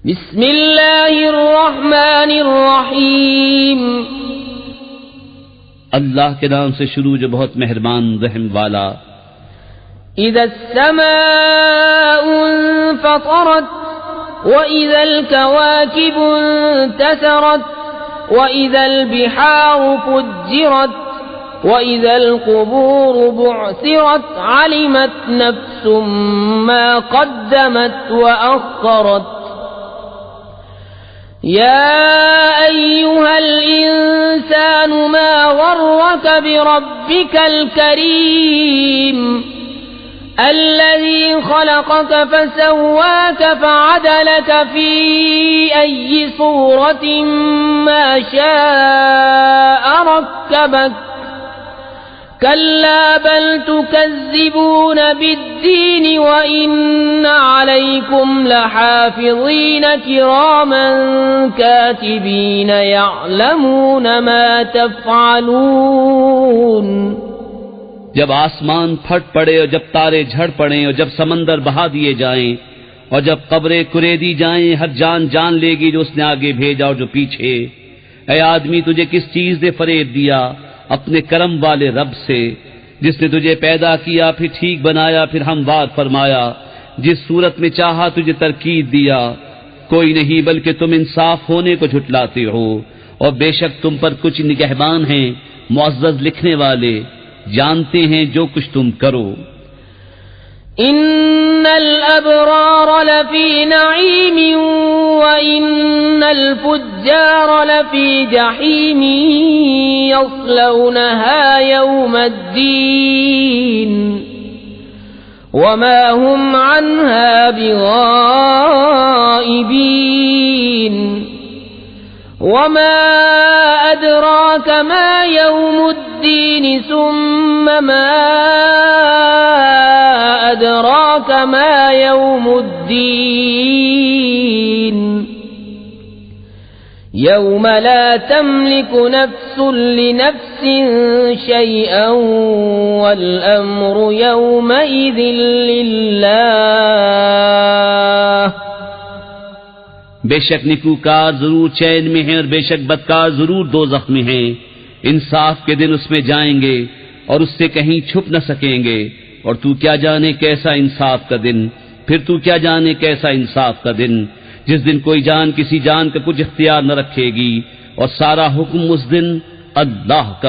बिस्मिल्लाहिर्रहमानिर्रहीम। अल्लाह के नाम से शुरू जो बहुत मेहरबान रहम वाला। इज़्ज़माउ फतरत व इज़ल कवाकिबु इंतसरत व इज़ल बिहारु फुज्जिरत व इज़ल क़ुबूरु बुअसिरत अलिमत नफ्सुम मा क़द्दमत व अख़रत। या अय्युहल इंसानु मा गर्रक बिरब्बिकल करीम अल्लज़ी खलक़क फसव्वाक फअदलक फी अय्यि सूरतिन मा शाअ रक्कबक। कल्ला बल तुकज़्ज़िबून बिद्दीन व इन्न अलैकुम लहाफ़िज़ीन किरामन कातिबीन यअलमून मा तफ़अलून। जब आसमान फट पड़े और जब तारे झड़ पड़े और जब समंदर बहा दिए जाएं और जब कब्रें कुरेदी जाएं, हर जान जान लेगी जो उसने आगे भेजा और जो पीछे। ऐ आदमी, तुझे किस चीज ने फरेब दिया? अपने करम वाले रब से, जिसने तुझे पैदा किया, फिर ठीक बनाया, फिर हमवार फरमाया, जिस सूरत में चाहा तुझे तरकीब दिया। कोई नहीं बल्कि तुम इंसाफ होने को झुटलाते हो, और बेशक तुम पर कुछ निगहबान हैं, मुअज़्ज़ज़ लिखने वाले, जानते हैं जो कुछ तुम करो। इन्नल अबरार लफी नईमिन व इन्नल फुज्जार लफी जहीम यस्लौनहा यौमद्दीन वमा हुम अन्हा बिगाइबीन। वमा अदराक मा यौमुद्दीन सुम्मा मा अदराक मा यौमुद्दीन। यौम ला तमलिकु नफ्सुन लिनफ्सिन शैअन वल अम्रु यौमइज़िन लिल्लाह। बेशक निकूकार जरूर चैन में हैं और बेशक बदकार जरूर दोज़ख में हैं। इंसाफ के दिन उसमें जाएंगे और उससे कहीं छुप न सकेंगे। और तू क्या जाने कैसा इंसाफ का दिन, फिर तू क्या जाने कैसा इंसाफ का दिन, जिस दिन कोई जान किसी जान का कुछ इख्तियार न रखेगी और सारा हुक्म उस दिन अल्लाह का।